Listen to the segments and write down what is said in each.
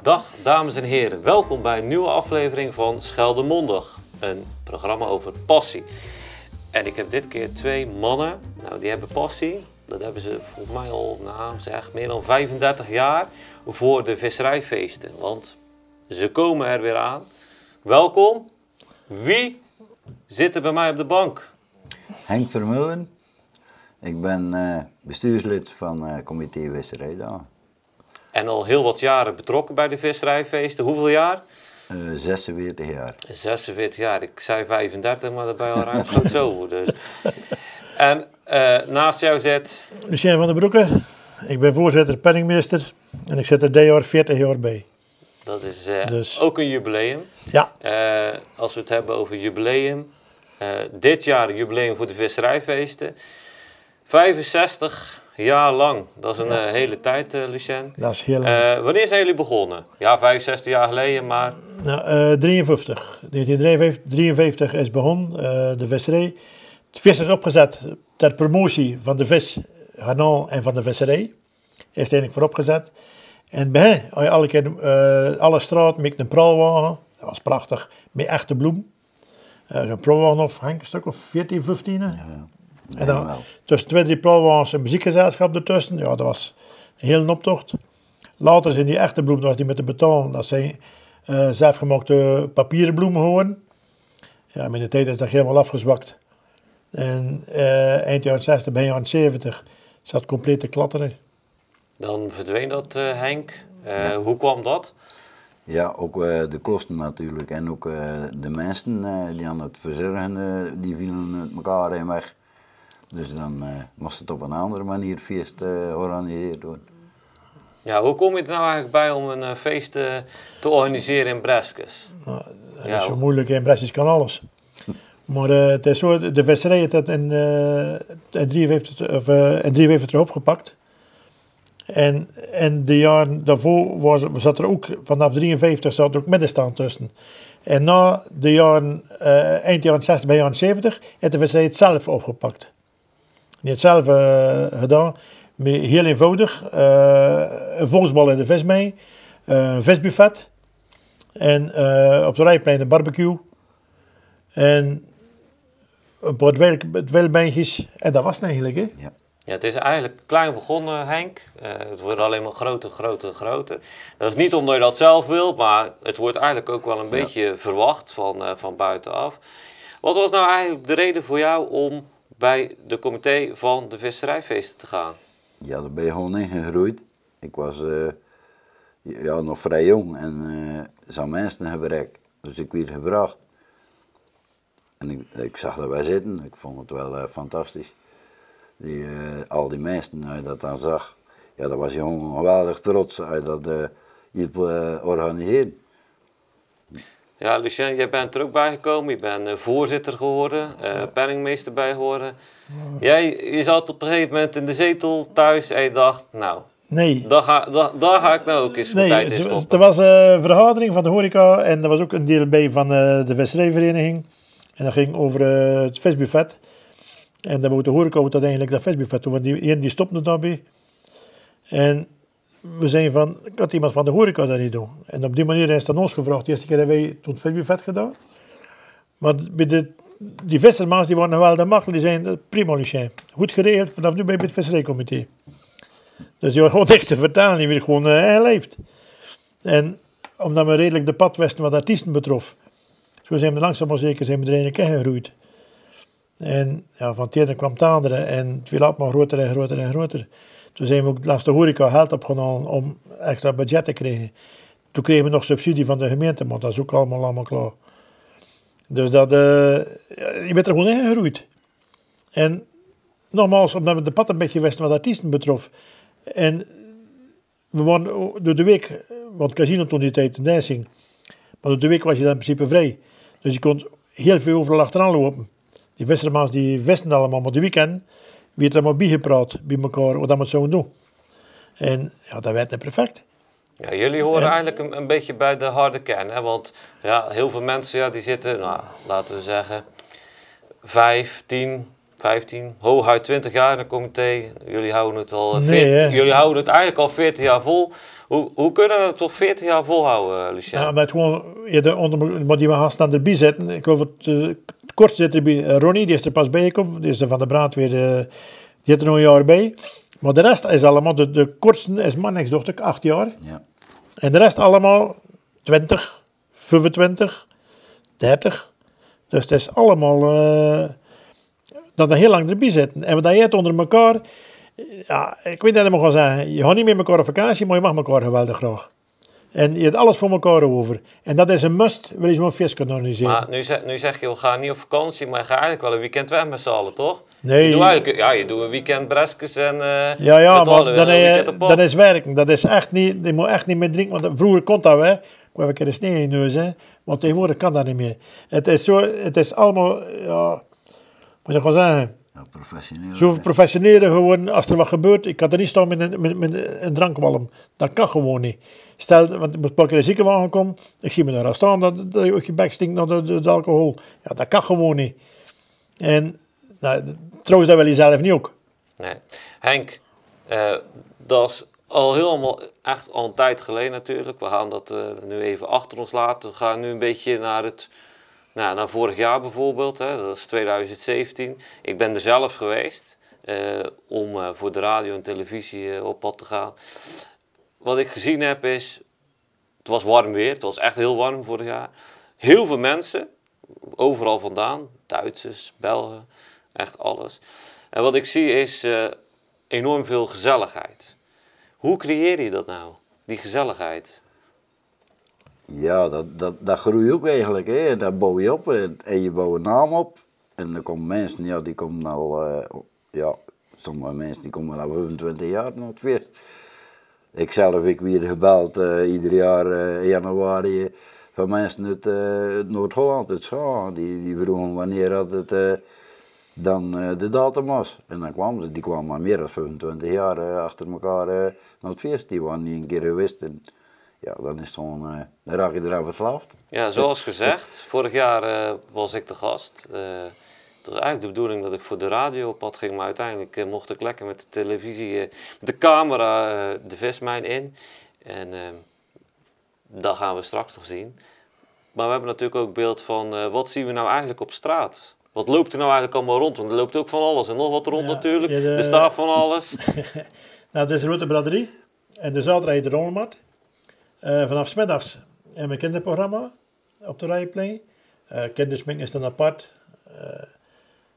Dag dames en heren, welkom bij een nieuwe aflevering van Scheldemondig, een programma over passie. En ik heb dit keer twee mannen, nou die hebben passie, dat hebben ze volgens mij al meer dan 35 jaar voor de visserijfeesten, want ze komen er weer aan. Welkom, wie zit er bij mij op de bank? Henk Vermeulen, ik ben bestuurslid van comité Visserijdagen. En al heel wat jaren betrokken bij de visserijfeesten. Hoeveel jaar? 46 jaar. 46 jaar. Ik zei 35, maar dat ben je al ruimschoots zo. Dus. En naast jou zit... Lucien van den Broeke. Ik ben voorzitter penningmeester. En ik zit er dit jaar 40 jaar bij. Dat is dus ook een jubileum. Ja. Als we het hebben over jubileum. Dit jaar een jubileum voor de visserijfeesten. 65 jaar lang. Dat is een hele tijd, Lucien. Dat is heel lang. Wanneer zijn jullie begonnen? Ja, 65 jaar geleden, maar... Nou, 1953 is begonnen, de visserij. Het vis is opgezet ter promotie van de vis, garnaal en van de visserij. Is het eigenlijk voor opgezet. En bij hen had je alle keer alle straat met een praalwagen. Dat was prachtig, met echte bloem. Zo'n praalwagen of een stuk of 14, 15. Ja. En dan tussen 2, 3 praalwagens een muziekgezelschap ertussen. Ja, dat was een hele optocht. Later zijn die echte bloemen, dat was die met de beton. Dat zijn zelfgemaakte papieren bloemen geworden. Ja, in de tijd is dat helemaal afgezwakt. En eind jaren 60, begin jaren 70 zat compleet te klatteren. Dan verdween dat, Henk. Hoe kwam dat? Ja, ook de kosten natuurlijk. En ook de mensen die aan het verzorgen, die vielen uit elkaar en weg. Dus dan moest het op een andere manier feest georganiseerd worden. Ja, hoe kom je er nou eigenlijk bij om een feest te organiseren in Breskes? Nou, dat is zo moeilijk, in Breskes kan alles. Maar het is zo, de visserij heeft dat in 1953 opgepakt. En de jaren daarvoor zat er ook, vanaf 1953 zat er ook middenstand tussen. En na de jaren, eind jaren 60, bij jaren 70, heeft de visserij het zelf opgepakt. Die heeft het zelf gedaan, met heel eenvoudig, een volksbal in de vis mee, een visbuffet en op de Rijplein een barbecue en een paar wildbeentjes en dat was het eigenlijk. Hè? Ja. Ja, het is eigenlijk klein begonnen, Henk. Het wordt alleen maar groter. Dat is niet omdat je dat zelf wilt, maar het wordt eigenlijk ook wel een beetje verwacht van buitenaf. Wat was nou eigenlijk de reden voor jou om bij de comité van de visserijfeesten te gaan? Ja, daar ben je gewoon ingegroeid. Ik was nog vrij jong en zo'n mensen hebben ik. Dus ik werd gevraagd. En ik zag er wel zitten, ik vond het wel fantastisch. Al die mensen, als je dat dan zag, ja, dat was je gewoon geweldig trots als je dat iets organiseerde. Ja, Lucien, jij bent er ook bijgekomen. Je bent voorzitter geworden, penningmeester bij geworden. Je zat op een gegeven moment in de zetel thuis en je dacht, nou, nee. daar ga ik nou ook eens mijn tijd in stoppen. Er was een vergadering van de horeca en er was ook een deel bij van de visserijvereniging. En dat ging over het visbuffet. En dan moet de horeca uiteindelijk dat visbuffet doen, want die stopte daarbij. En we zeiden van, kan iemand van de horeca dat niet doen? En op die manier is het aan ons gevraagd. De eerste keer hebben wij toen het visbuffet gedaan. Maar bij die visserma's die waren wel de macht, die zeiden, prima Lucien, goed geregeld, vanaf nu ben je bij het visserijcomité. Dus die had gewoon niks te vertellen, die werd gewoon leeft. En omdat we redelijk de pad wisten wat artiesten betrof, zo zijn we langzaam maar zeker er eigenlijk ingegroeid. En ja, van het ene kwam het andere en het werd altijd maar groter. Toen zijn we ook langs de horeca geld opgenomen om extra budget te krijgen. Toen kregen we nog subsidie van de gemeente, maar dat is ook allemaal klaar. Dus je bent er gewoon ingegroeid. En nogmaals, omdat we de pad een beetje wisten wat artiesten betrof. En we waren door de week, want casino toen die tijd in Dijssing, maar door de week was je dan in principe vrij. Dus je kon heel veel overal achteraan lopen. Die visserma's die wisten allemaal, maar de weekend werd er maar bijgepraat bij elkaar wat we zouden doen. En ja, dat werd niet perfect. Ja, jullie horen eigenlijk een beetje bij de harde kern, hè? Want ja, heel veel mensen die zitten, nou, laten we zeggen, 5, 10, 15, hooguit 20 jaar in een comité. Jullie houden het al jullie houden het eigenlijk al 40 jaar vol. Hoe kunnen we het toch 40 jaar volhouden, Lucien? Ja, met gewoon, maar die we gaan erbij zetten. Ik geloof het kortste zit erbij. Ronnie, die is er pas bij gekomen. Die is er van de brandweer, die zit er nog een jaar bij. Maar de rest is allemaal, de kortste is man, dacht ik, 8 jaar. Ja. En de rest allemaal 20, 25, 30. Dus het is allemaal dat er heel lang erbij zitten. En wat dat je het onder elkaar, ja, ik weet dat ik mag wel zeggen, je gaat niet met elkaar op vakantie, maar je mag elkaar geweldig graag. En je hebt alles voor elkaar over. En dat is een must, wil je zo'n feest kunnen organiseren. Maar nu zeg je, we gaan niet op vakantie, maar je gaat eigenlijk wel een weekend weg met z'n allen, toch? Nee. Je doet een weekend Breskes en Ja, maar dat is werken. Dat is echt niet, je moet echt niet meer drinken. Want vroeger kon dat wel. Ik heb een keer een snee in je neus, hè. Want tegenwoordig kan dat niet meer. Het is allemaal, ja, moet je gewoon zeggen. Ja, professioneel. Zo professioneler geworden als er wat gebeurt. Ik kan er niet staan met een drankwalm. Dat kan gewoon niet. Stel, want ik moet een paar keer in de ziekenwagen komen. Ik zie me daar al staan dat je bek stinkt naar de alcohol. Ja, dat kan gewoon niet. En nou, trouwens, dat wil je zelf niet ook. Nee. Henk, dat is al helemaal echt al een tijd geleden natuurlijk. We gaan dat nu even achter ons laten. We gaan nu een beetje naar vorig jaar bijvoorbeeld. Hè. Dat is 2017. Ik ben er zelf geweest om voor de radio en televisie op pad te gaan. Wat ik gezien heb is, het was warm weer. Het was echt heel warm vorig jaar. Heel veel mensen, overal vandaan. Duitsers, Belgen, echt alles. En wat ik zie is enorm veel gezelligheid. Hoe creëer je dat nou, die gezelligheid? Ja, dat groeit ook eigenlijk. Hè. Dat bouw je op en je bouwt een naam op. En er komen mensen, ja, die komen al, sommige mensen die komen al 25 jaar naar het feest. Ik zelf, ik weer gebeld ieder jaar in januari van mensen uit Noord-Holland, uit Schaar. Die vroegen wanneer dat het dan de datum was. En dan kwamen ze, die kwamen maar meer dan 25 jaar achter elkaar naar het feest. Die waren niet een keer geweest. En, ja, dan is het gewoon, dan raak je eraan verslaafd. Ja, zoals gezegd, vorig jaar was ik de gast. Het was eigenlijk de bedoeling dat ik voor de radio op pad ging, maar uiteindelijk mocht ik lekker met de televisie, met de camera de vismijn in. En dat gaan we straks nog zien. Maar we hebben natuurlijk ook beeld van wat zien we nou eigenlijk op straat? Wat loopt er nou eigenlijk allemaal rond? Want er loopt ook van alles en nog wat rond natuurlijk. Er staat van alles. Nou, dit is de Rote Braderie. En de zaterdag heet de Rommelmarkt. Vanaf 's middags hebben we een kinderprogramma op de Rijenplein. Kindersmink is dan apart.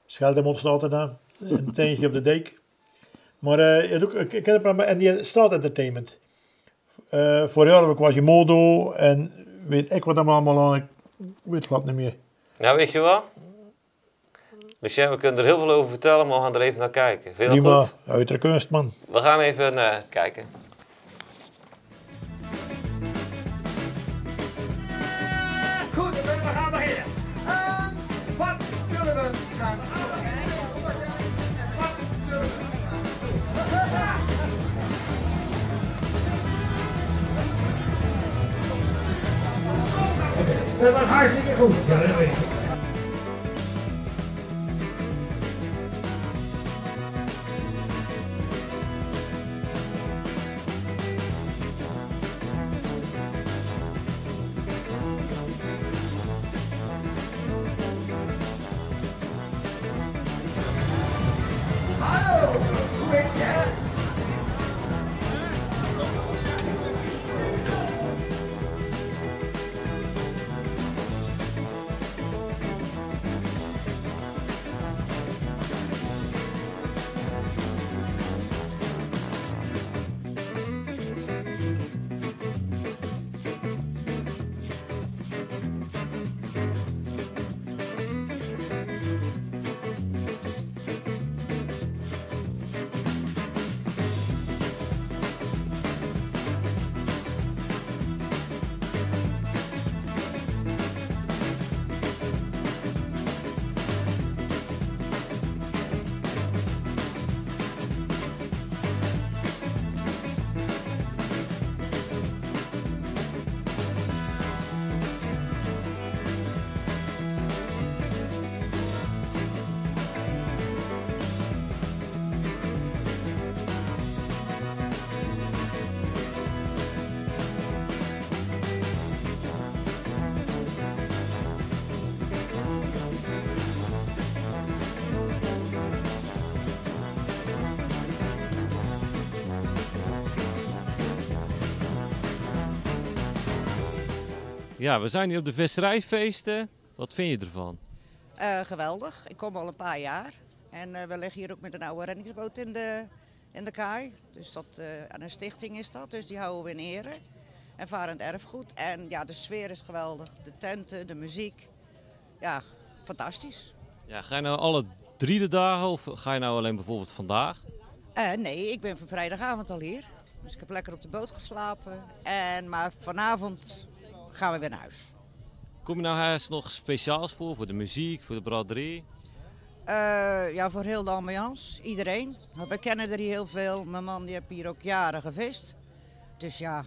Scheldemond staat er dan. Een teentje op de dijk. Maar je hebt ook een kinderprogramma en die straatentertainment. Vorig jaar heb ik Quasimodo en weet ik wat allemaal aan. Ik weet het glad niet meer. Nou, weet je wat? Lucien, we kunnen er heel veel over vertellen, maar we gaan er even naar kijken. Vind je dat goed? Prima, uit de kunst, man. We gaan even kijken. Goed, we gaan beginnen. Wat zullen we gaan doen? Dat was hartstikke goed. Ja, dat weet ik. Hallo, hoe heet je? Ja, we zijn hier op de visserijfeesten. Wat vind je ervan? Geweldig. Ik kom al een paar jaar. En we liggen hier ook met een oude reddingsboot in de kaai. Dus dat, aan een stichting is dat, dus die houden we in ere. En varend erfgoed. En ja, de sfeer is geweldig. De tenten, de muziek. Ja, fantastisch. Ja, ga je nou alle 3 de dagen of ga je nou alleen bijvoorbeeld vandaag? Nee, ik ben van vrijdagavond al hier. Dus ik heb lekker op de boot geslapen. Maar vanavond gaan we weer naar huis. Kom je nou ergens nog speciaals voor de muziek, voor de braderie? Ja, voor heel de ambiance. Iedereen. We kennen er hier heel veel. Mijn man die heeft hier ook jaren gevist. Dus ja,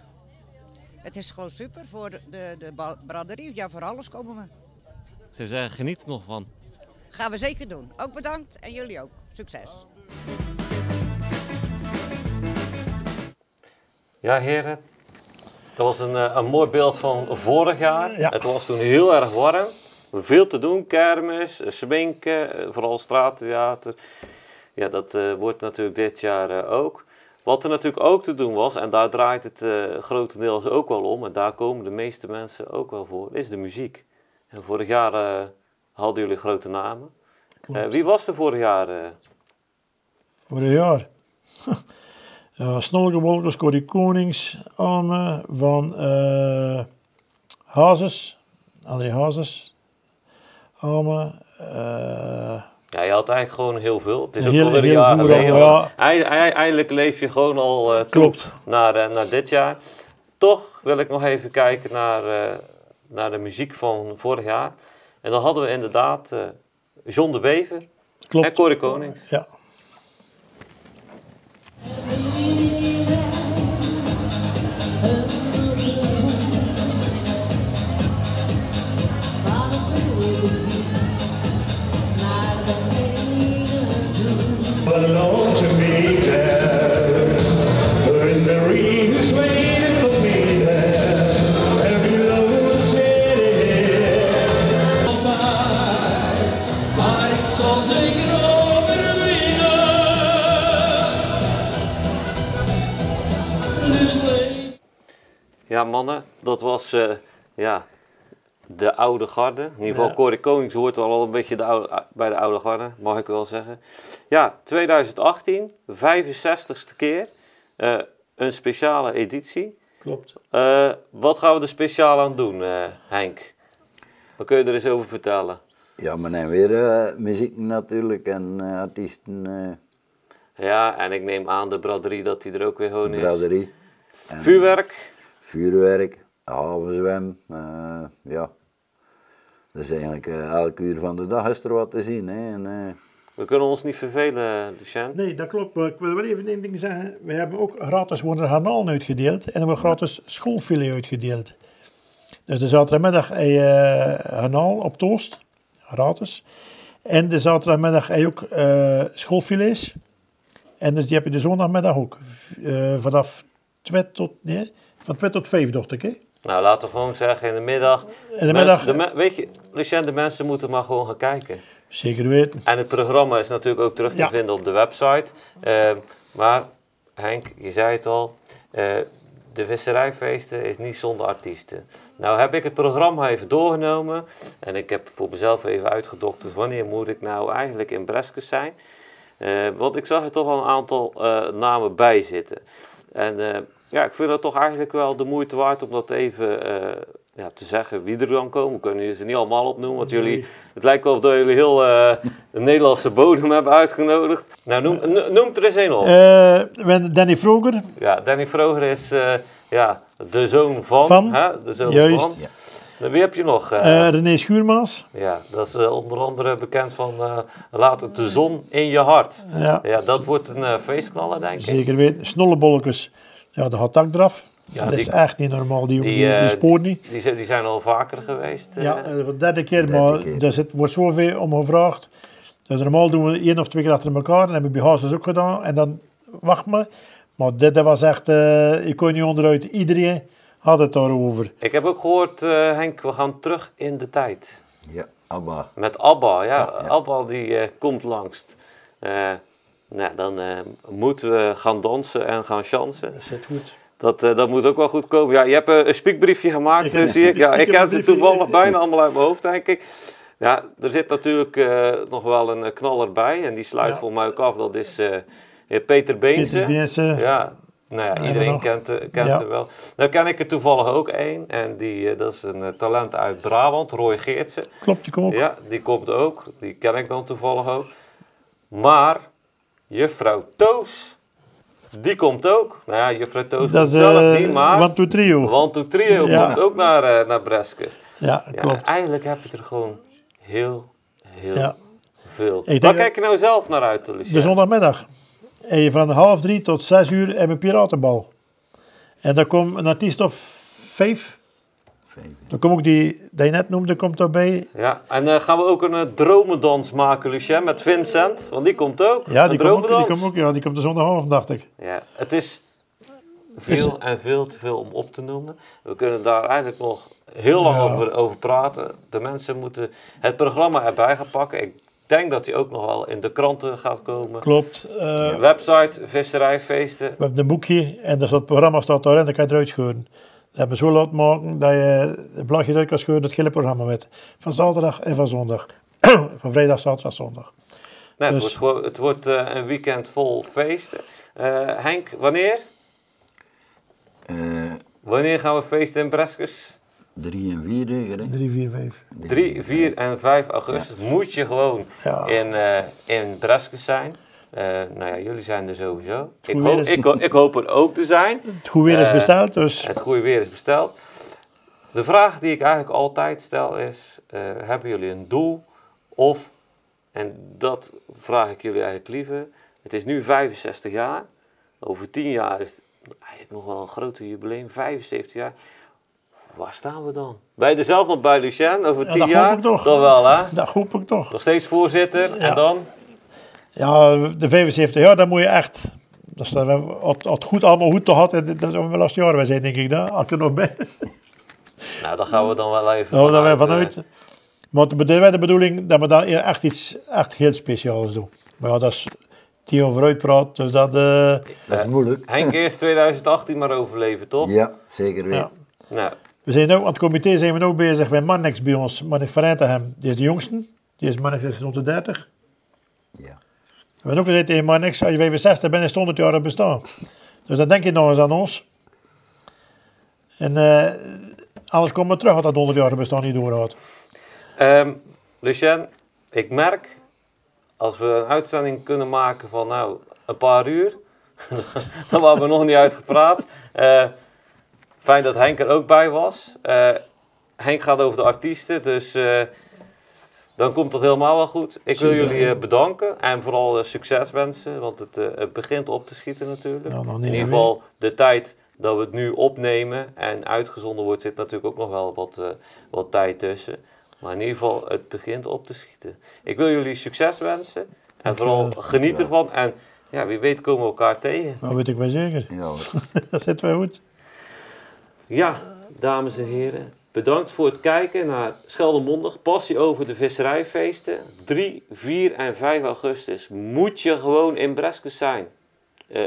het is gewoon super voor de braderie. Ja, voor alles komen we. Ze zeggen, geniet er nog van. Gaan we zeker doen. Ook bedankt en jullie ook. Succes. Ja, heren. Dat was een mooi beeld van vorig jaar. Ja. Het was toen heel erg warm. Veel te doen, kermis, sminken, vooral straattheater. Ja, dat wordt natuurlijk dit jaar ook. Wat er natuurlijk ook te doen was, en daar draait het grotendeels ook wel om, en daar komen de meeste mensen ook wel voor, is de muziek. En vorig jaar hadden jullie grote namen. Wie was er vorig jaar? Vorig jaar? Ja, Snolke Wolkers, Corrie Konings, Alme, van Hazes, André Hazes, Alme. Ja, je had eigenlijk gewoon heel veel. Het is ook Heel- alweer een heel jaar veel, geleden. ja. Eindelijk leef je gewoon al toe Klopt. naar dit jaar. Toch wil ik nog even kijken naar de muziek van vorig jaar. En dan hadden we inderdaad John de Bever en Corrie Konings. Ja. Alone to be there, when the rain is waiting for me there, every lone city. Maar ik zal zeker overwinnen. Dus leef. Ja, mannen, dat was de oude garde. In ieder geval, Ja. Corrie Konings hoort wel al een beetje bij de oude garde, mag ik wel zeggen. Ja, 2018, 65ste keer, een speciale editie. Klopt. Wat gaan we er speciaal aan doen, Henk? Wat kun je er eens over vertellen? Ja, maar neem weer muziek natuurlijk en artiesten, Ja, en ik neem aan de braderie dat die er ook weer gewoon is. braderie. En Vuurwerk. vuurwerk, havenzwem, ja. Dus eigenlijk elke uur van de dag is er wat te zien. Hè. En, We kunnen ons niet vervelen, Lucien. Nee, dat klopt. Maar ik wil wel even één ding zeggen. We hebben ook gratis garnalen uitgedeeld en we hebben gratis schoolfilet uitgedeeld. Dus de zaterdagmiddag heb je garnaal op toast, gratis. En de zaterdagmiddag heb je ook schoolfilets. En dus die heb je de zondagmiddag ook. Vanaf 2 tot 5, dacht ik. Hè? Nou, laten we gewoon zeggen in de middag. In de middag, Weet je, Lucien, de mensen moeten maar gewoon gaan kijken. zeker weten. En het programma is natuurlijk ook terug te Ja. vinden op de website. Maar Henk, je zei het al, de visserijfeesten is niet zonder artiesten. Nou heb ik het programma even doorgenomen en ik heb voor mezelf even uitgedokterd wanneer moet ik nou eigenlijk in Breskes zijn. Want ik zag er toch wel een aantal namen bij zitten. En ja, ik vind het toch eigenlijk wel de moeite waard om dat even te zeggen wie er dan komen. We kunnen ze niet allemaal opnoemen, want jullie, het lijkt wel of dat jullie heel de Nederlandse bodem hebben uitgenodigd. Nou, noem er eens één op. We hebben Danny Vroger. Ja, Danny Vroger is de zoon van. Van, Hè? De zoon juist. van. Nou, wie heb je nog? René Schuurmaas. Ja, dat is onder andere bekend van Laat het de zon in je hart. Ja, Ja, dat wordt een feestknaller, denk ik. zeker weten. Snollebolletjes. Ja, dat gaat tak eraf. Ja, dat is die- echt niet normaal, die spoort niet. Die zijn al vaker geweest. Ja, voor de derde keer, Derde maar keer. dus het wordt zoveel om gevraagd. Dus normaal doen we 1 of 2 keer achter elkaar. Dat hebben we bij Hazes ook gedaan. En dan wacht maar. Maar dit was echt, ik kon niet onderuit. Iedereen had het daarover. Ik heb ook gehoord, Henk, we gaan terug in de tijd. ja, ABBA. Met ABBA, ja. Ja. ABBA die komt langst. Nou, dan moeten we gaan dansen en gaan chansen. Dat zit goed. Dat moet ook wel goed komen. Ja, je hebt een spiekbriefje gemaakt, zie ik. Ja, ik ken ze toevallig bijna allemaal uit mijn hoofd, denk ik. Ja, er zit natuurlijk nog wel een knaller bij. En die sluit voor mij ook af. Dat is Peter Beense. Ja, nou ja, iedereen kent hem wel. Nou ken ik er toevallig ook één. En dat is een talent uit Brabant, Roy Geertsen. Klopt, die komt ook. Ja, die komt ook. Die ken ik dan toevallig ook. Maar juffrouw Toos, die komt ook. Nou ja, juffrouw Toos Dat is zelf niet, maar One Two Trio. One Two Trio komt ook naar Breskes. Ja, klopt. Eigenlijk heb je er gewoon heel veel. Ik Waar denk kijk je nou zelf naar uit, Lucien? De zondagmiddag. En je van 2:30 tot 6 uur hebben we piratenbal. En dan komt een artiest of 5. Dan komt ook die je net noemde, komt daarbij. Ja, en gaan we ook een dromendans maken, Lucien, met Vincent? Want die komt ook. Ja, die komt de zondagavond, dacht ik. Ja, het is veel en veel te veel om op te noemen. We kunnen daar eigenlijk nog heel lang over praten. De mensen moeten het programma erbij gaan pakken. Ik denk dat hij ook nog wel in de kranten gaat komen. Klopt. Website, visserijfeesten. We hebben een boekje en het programma staat daarin, dan kan je het eruit scheuren. Dat hebben we zo laten maken dat je het bladje eruit kan scheuren, het hele programma met. Van zaterdag en van zondag. Van vrijdag, zaterdag, zondag. Nee, Dus, het wordt een weekend vol feesten. Henk, wanneer? Wanneer gaan we feesten in Breskes? 3 en 4, denk ik. 3, 4, 5. 3, 4 en 5 augustus moet je gewoon in Breskes zijn. Nou ja, jullie zijn er sowieso. Ik hoop er ook te zijn. Het goede weer is besteld, dus. Het goede weer is besteld. De vraag die ik eigenlijk altijd stel is, hebben jullie een doel? Of, en dat vraag ik jullie eigenlijk liever, het is nu 65 jaar. Over 10 jaar is het eigenlijk nog wel een groter jubileum, 75 jaar. Waar staan we dan? Ben je er zelf nog bij, Lucien, over 10 dat jaar? hoop ik toch. Dat wel, hè? Dat hoop ik toch. Nog steeds voorzitter, en dan? Ja, de 75 jaar, dan moet je echt. Dat het goed allemaal goed te had. En dat is wel de laatste jaren zijn, denk ik. Als ik er nog ben. Nou, daar gaan we dan wel even vanuit. Maar de bedoeling dat we dan echt iets heel speciaals doen. Maar ja, dat is 10 over uitpraat, dus dat is moeilijk. Henk, eerst 2018 maar overleven, toch? Ja, zeker weten. Ja. Nou. We zijn ook, aan het comité zijn we ook bezig met Mannex bij ons. Mannex van Rentegem, die is de jongste. Die is Mannex 630. Ja. We hebben ook gezegd tegen Mannex, als je 65 bent, is het 100 jaar bestaan. Dus dan denk je nog eens aan ons. En alles komt maar terug dat 100 jaar bestaan niet doorgaat. Lucien, ik merk, als we een uitzending kunnen maken van nou, een paar uur, dan hebben we nog niet uitgepraat. Fijn dat Henk er ook bij was. Henk gaat over de artiesten, dus dan komt dat helemaal wel goed. Ik wil jullie bedanken en vooral succes wensen, want het begint op te schieten natuurlijk. Ja, in ieder geval de tijd dat we het nu opnemen en uitgezonden wordt, zit natuurlijk ook nog wel wat tijd tussen. Maar in ieder geval, het begint op te schieten. Ik wil jullie succes wensen en vooral geniet ervan. En ja, wie weet komen we elkaar tegen. Dat weet ik wel zeker. Ja, dat zit wel goed. Ja, dames en heren. Bedankt voor het kijken naar Scheldemondig. Passie over de visserijfeesten. 3, 4 en 5 augustus moet je gewoon in Breskes zijn.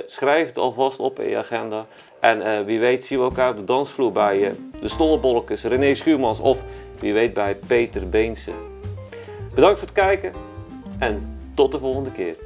Schrijf het alvast op in je agenda. En wie weet zien we elkaar op de dansvloer bij de Stollebolletjes, René Schuurmans of wie weet bij Peter Beense. Bedankt voor het kijken en tot de volgende keer.